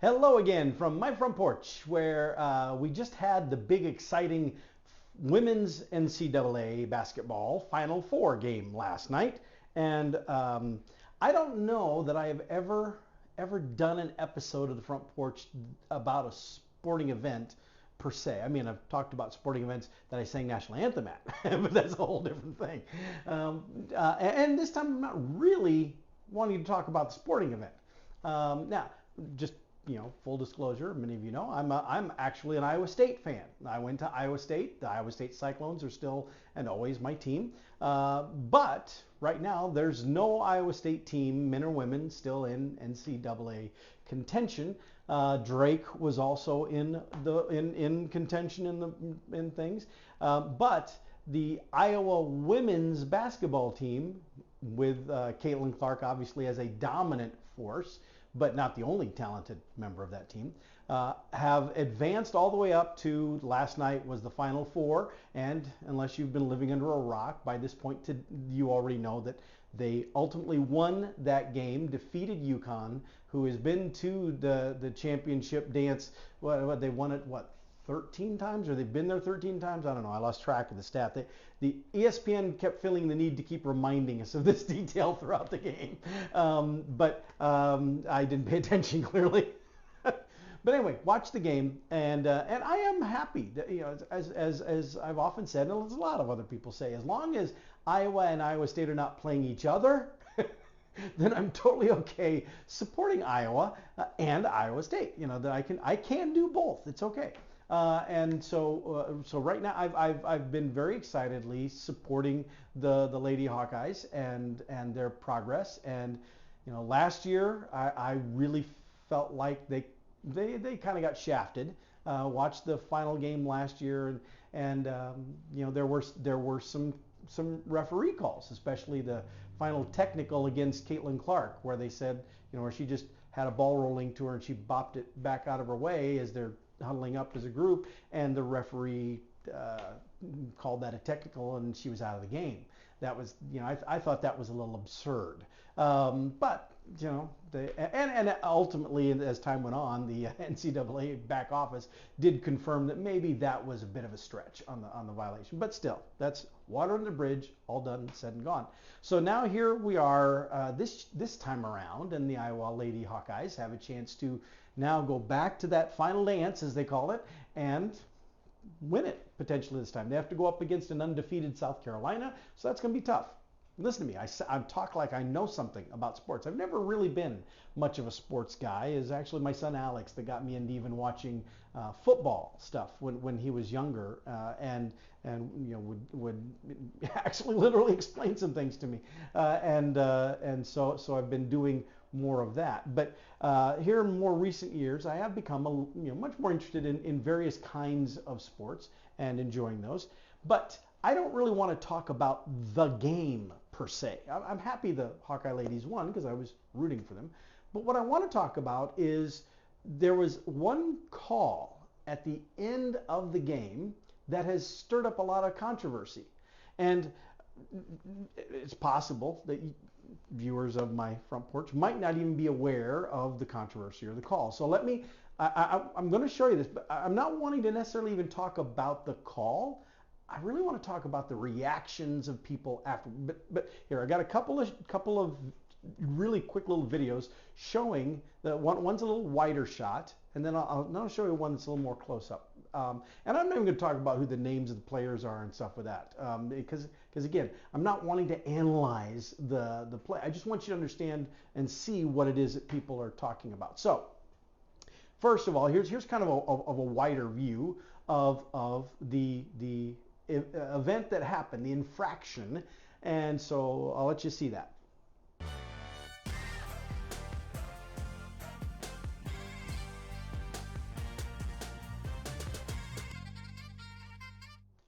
Hello again from my front porch, where we just had the big, exciting women's NCAA basketball Final Four game last night, and I don't know that I have ever done an episode of the front porch about a sporting event per se. I mean, I've talked about sporting events that I sang national anthem at, but that's a whole different thing. And this time I'm not really wanting to talk about the sporting event. Now, just full disclosure, many of you know, I'm actually an Iowa State fan. I went to Iowa State. The Iowa State Cyclones are still and always my team. But right now, there's no Iowa State team, men or women, still in NCAA contention. Drake was also in contention in things, but the Iowa women's basketball team, with Caitlin Clark obviously as a dominant force, but not the only talented member of that team, have advanced all the way up to last night was the Final Four. And unless you've been living under a rock, by this point you already know that they ultimately won that game, defeated Uconn, who has been to the championship dance. They won it, 13 times, or they've been there 13 times? I don't know. I lost track of the stat. The ESPN kept feeling the need to keep reminding us of this detail throughout the game. But I didn't pay attention clearly. But anyway, watch the game, and I am happy that, as I've often said, and as a lot of other people say, as long as Iowa and Iowa State are not playing each other, then I'm totally okay supporting Iowa and Iowa State. That I can do both. It's okay. And so right now I've been very excitedly supporting the Lady Hawkeyes and their progress. And last year I really felt like they kind of got shafted. Watched the final game last year, and there were some referee calls, especially the final technical against Caitlin Clark, where they said where she just had a ball rolling to her and she bopped it back out of her way as they're huddling up as a group, and the referee called that a technical, and she was out of the game. That was, I thought that was a little absurd. But and ultimately, as time went on, the NCAA back office did confirm that maybe that was a bit of a stretch on the violation. But still, that's water under the bridge, all done, said and gone. So now here we are this time around, and the Iowa Lady Hawkeyes have a chance to now go back to that final dance, as they call it, and win it potentially this time. They have to go up against an undefeated South Carolina, so that's going to be tough. Listen to me, I talk like I know something about sports. I've never really been much of a sports guy. It's actually my son Alex that got me into even watching football stuff when he was younger, and would actually literally explain some things to me, and so I've been doing more of that. But here in more recent years, I have become much more interested in various kinds of sports and enjoying those. But I don't really want to talk about the game per se. I'm happy the Hawkeye ladies won because I was rooting for them. But what I want to talk about is there was one call at the end of the game that has stirred up a lot of controversy. And it's possible that viewers of my front porch might not even be aware of the controversy or the call. So I'm going to show you this, but I'm not wanting to necessarily even talk about the call. I really want to talk about the reactions of people after. But here, I got a couple of really quick little videos showing that one's a little wider shot, and then I'll show you one that's a little more close up. And I'm not even going to talk about who the names of the players are and stuff with that, because again, I'm not wanting to analyze the play. I just want you to understand and see what it is that people are talking about. So, first of all, here's kind of a wider view of the event that happened, the infraction, and so I'll let you see that.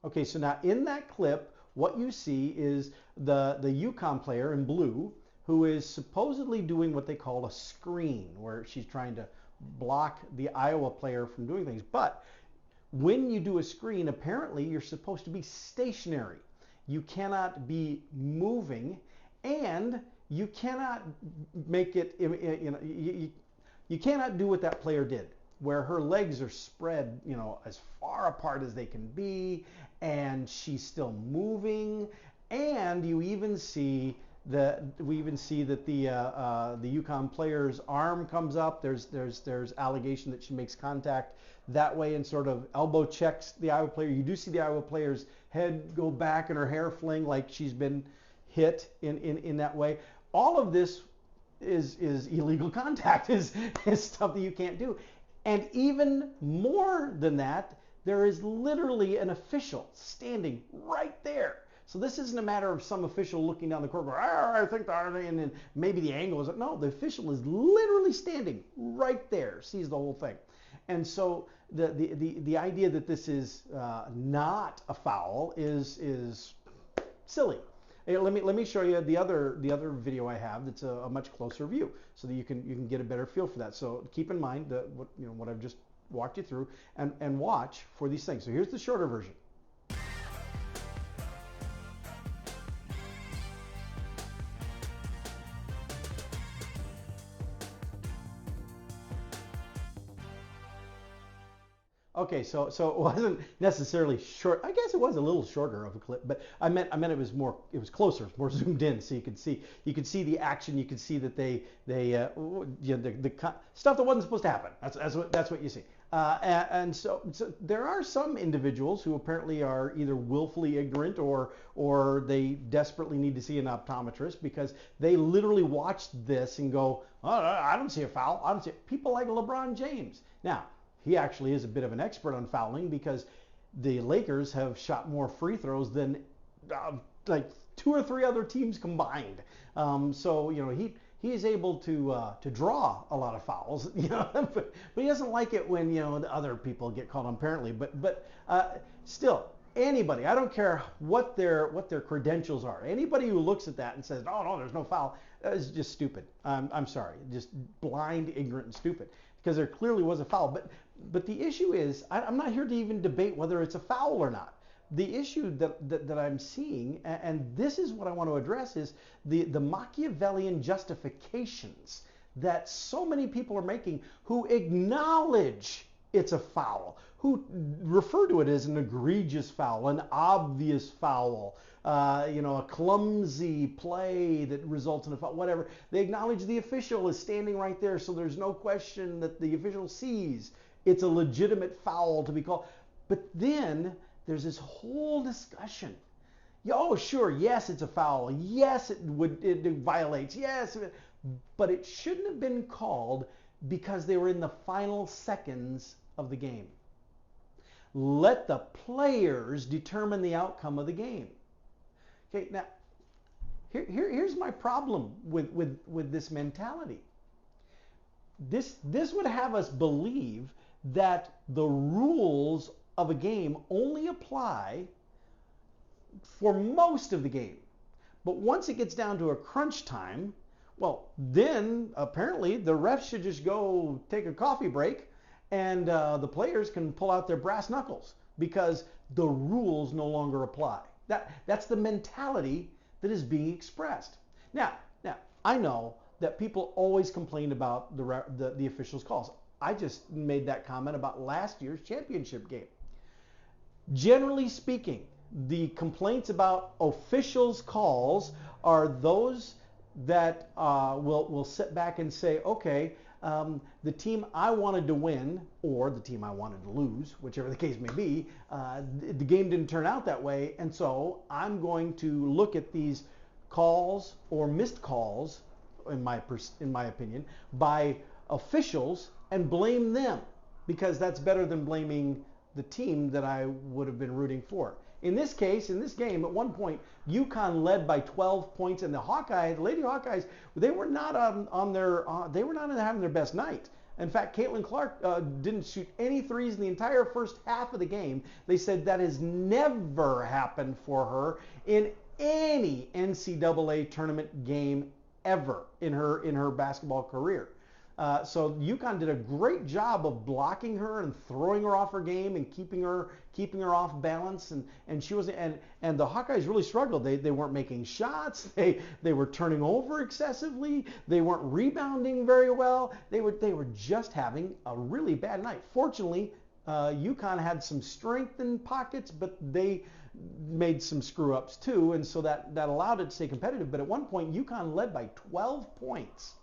Okay, so now in that clip, what you see is the Uconn player in blue, who is supposedly doing what they call a screen, where she's trying to block the Iowa player from doing things. But when you do a screen, apparently you're supposed to be stationary. You cannot be moving, and you cannot make it, You cannot do what that player did, where her legs are spread, as far apart as they can be, and she's still moving, and we even see that the Uconn player's arm comes up. There's allegation that she makes contact that way and sort of elbow checks the Iowa player. You do see the Iowa player's head go back and her hair fling like she's been hit in that way. All of this is illegal contact, is stuff that you can't do. And even more than that, there is literally an official standing right there. So this isn't a matter of some official looking down the court going, I think that, and then maybe the angle is, no, the official is literally standing right there, sees the whole thing. And so the idea that this is not a foul is silly. Hey, let me show you the other video I have that's a much closer view, so that you can get a better feel for that. So keep in mind that what I've just walked you through, and watch for these things. So here's the shorter version. Okay, so it wasn't necessarily short. I guess it was a little shorter of a clip, but I meant it was closer, more zoomed in, so you could see the action. You could see that the stuff that wasn't supposed to happen. That's what you see. And so there are some individuals who apparently are either willfully ignorant or they desperately need to see an optometrist, because they literally watched this and go, oh, I don't see a foul. I don't see it. People like LeBron James. Now, he actually is a bit of an expert on fouling, because the Lakers have shot more free throws than like 2 or 3 other teams combined. So he is able to draw a lot of fouls, but he doesn't like it when the other people get called on, apparently. But still, anybody, I don't care what their credentials are, anybody who looks at that and says, oh no, there's no foul, is just stupid. I'm sorry, just blind, ignorant, and stupid, because there clearly was a foul. But the issue is, I'm not here to even debate whether it's a foul or not. The issue that I'm seeing, and this is what I want to address, is the Machiavellian justifications that so many people are making, who acknowledge it's a foul, who refer to it as an egregious foul, an obvious foul, a clumsy play that results in a foul, whatever. They acknowledge the official is standing right there, so there's no question that the official sees it's a legitimate foul to be called. But then there's this whole discussion. Oh, sure, yes, it's a foul. Yes, it violates. Yes, but it shouldn't have been called because they were in the final seconds of the game. Let the players determine the outcome of the game. Okay, now here's my problem with this mentality. This would have us believe that the rules of a game only apply for most of the game. But once it gets down to a crunch time, well, then apparently the refs should just go take a coffee break, and the players can pull out their brass knuckles because the rules no longer apply. That's the mentality that is being expressed. Now, I know that people always complain about the officials' calls. I just made that comment about last year's championship game. Generally speaking, the complaints about officials' calls are those that will sit back and say, okay, the team I wanted to win, or the team I wanted to lose, whichever the case may be, the game didn't turn out that way, and so I'm going to look at these calls or missed calls, in my opinion, by officials and blame them, because that's better than blaming the team that I would have been rooting for. In this case, in this game, at one point, Uconn led by 12 points, and the Lady Hawkeyes, they were not they were not having their best night. In fact, Caitlin Clark didn't shoot any threes in the entire first half of the game. They said that has never happened for her in any NCAA tournament game ever in her basketball career. So Uconn did a great job of blocking her and throwing her off her game and keeping her off balance. And she was and the Hawkeyes really struggled. They weren't making shots. They were turning over excessively. They weren't rebounding very well. They were just having a really bad night. Fortunately, Uconn had some strength in pockets, but they made some screw ups too, and so that allowed it to stay competitive. But at one point, Uconn led by 12 points.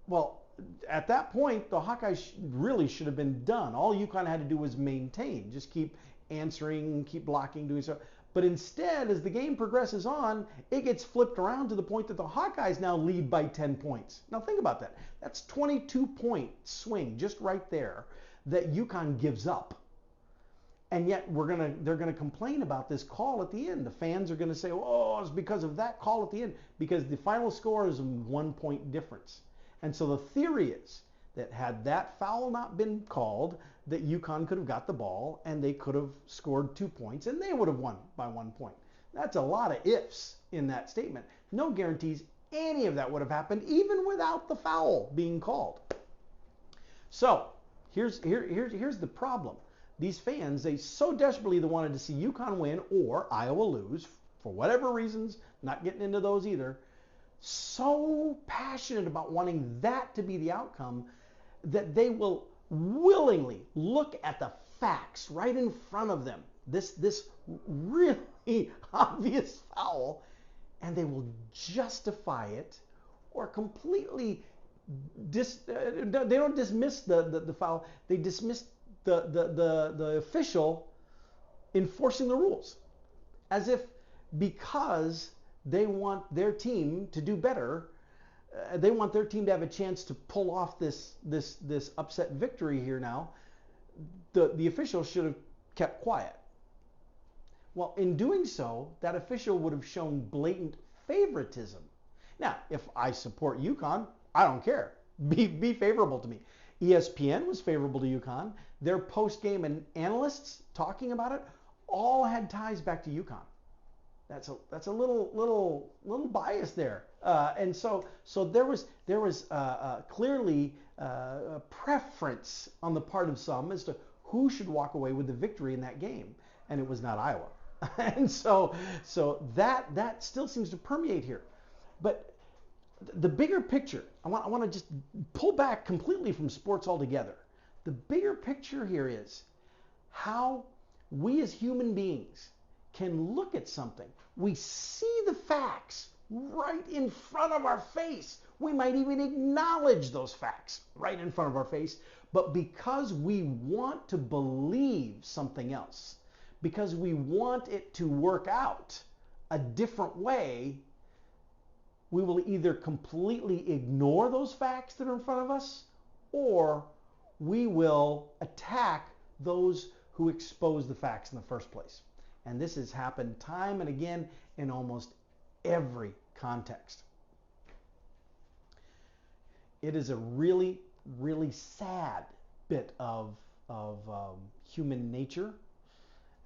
Well, at that point, the Hawkeyes really should have been done. All Uconn had to do was maintain, just keep answering, keep blocking, doing so. But instead, as the game progresses on, it gets flipped around to the point that the Hawkeyes now lead by 10 points. Now think about that. That's 22-point swing just right there that Uconn gives up. And yet they're gonna complain about this call at the end. The fans are gonna say, "Oh, it's because of that call at the end," because the final score is a 1-point difference. And so the theory is that had that foul not been called, that Uconn could have got the ball and they could have scored 2 points and they would have won by 1 point. That's a lot of ifs in that statement. No guarantees any of that would have happened even without the foul being called. So here's the problem. These fans, they so desperately wanted to see Uconn win or Iowa lose, for whatever reasons, not getting into those either, so passionate about wanting that to be the outcome that they will willingly look at the facts right in front of them, this really obvious foul, and they will justify it or completely they don't dismiss the foul, they dismiss the official enforcing the rules, as if because they want their team to do better, they want their team to have a chance to pull off this upset victory here now, the official should have kept quiet. Well, in doing so, that official would have shown blatant favoritism. Now, if I support Uconn, I don't care. Be favorable to me. ESPN was favorable to Uconn. Their post-game and analysts talking about it all had ties back to Uconn. That's a little bias there, and so there was clearly a preference on the part of some as to who should walk away with the victory in that game, and it was not Iowa, and so that still seems to permeate here, but the bigger picture, I want to just pull back completely from sports altogether. The bigger picture here is how we as human beings can look at something. We see the facts right in front of our face. We might even acknowledge those facts right in front of our face. But because we want to believe something else, because we want it to work out a different way, we will either completely ignore those facts that are in front of us, or we will attack those who expose the facts in the first place. And this has happened time and again in almost every context. It is a really, really sad bit of human nature,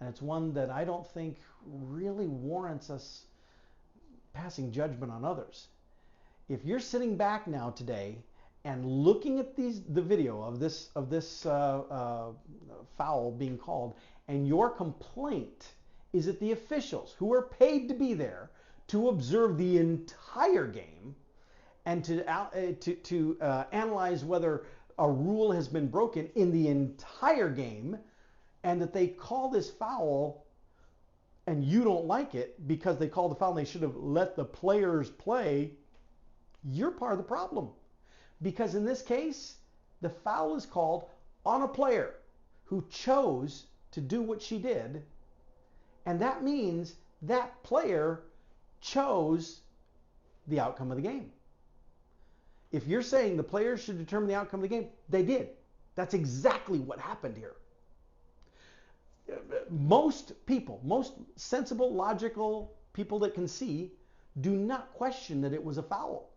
and it's one that I don't think really warrants us passing judgment on others. If you're sitting back now today and looking at the video of this foul being called, and your complaint is that the officials who are paid to be there to observe the entire game and to analyze whether a rule has been broken in the entire game, and that they call this foul and you don't like it because they called the foul and they should have let the players play, you're part of the problem. Because in this case, the foul is called on a player who chose to do what she did, and that means that player chose the outcome of the game. If you're saying the players should determine the outcome of the game, they did. That's exactly what happened here. Most people, most sensible, logical people that can see, do not question that it was a foul.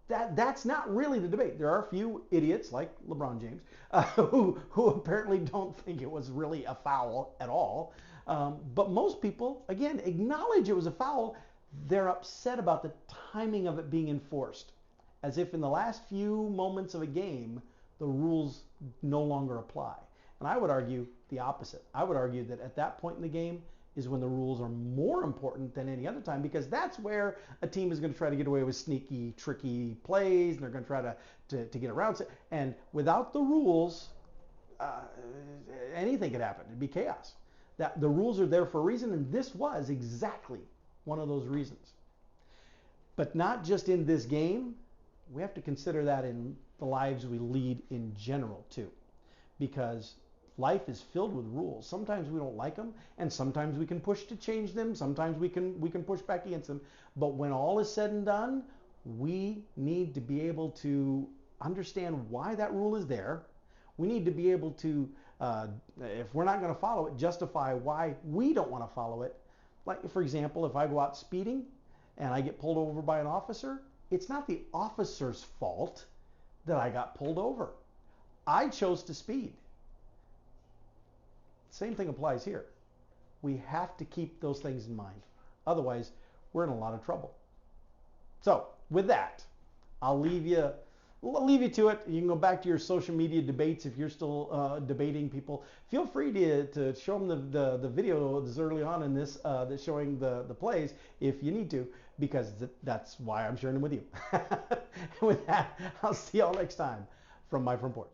That's not really the debate. There are a few idiots like LeBron James who apparently don't think it was really a foul at all. But most people, again, acknowledge it was a foul. They're upset about the timing of it being enforced. as if in the last few moments of a game, the rules no longer apply. And I would argue the opposite. I would argue that at that point in the game is when the rules are more important than any other time, because that's where a team is going to try to get away with sneaky, tricky plays, and they're going to try to get around it. And without the rules, anything could happen. It'd be chaos. That the rules are there for a reason, and this was exactly one of those reasons. But not just in this game. We have to consider that in the lives we lead in general too, because life is filled with rules. Sometimes we don't like them, and sometimes we can push to change them. Sometimes we can push back against them. But when all is said and done, we need to be able to understand why that rule is there. We need to be able to, if we're not going to follow it, justify why we don't want to follow it. Like, for example, if I go out speeding and I get pulled over by an officer, it's not the officer's fault that I got pulled over. I chose to speed. Same thing applies here. We have to keep those things in mind. Otherwise, we're in a lot of trouble. So, with that, I'll leave you to it. You can go back to your social media debates if you're still debating people. Feel free to show them the video that's early on in this that's showing the plays if you need to, because that's why I'm sharing them with you. With that, I'll see y'all next time from My Front Porch.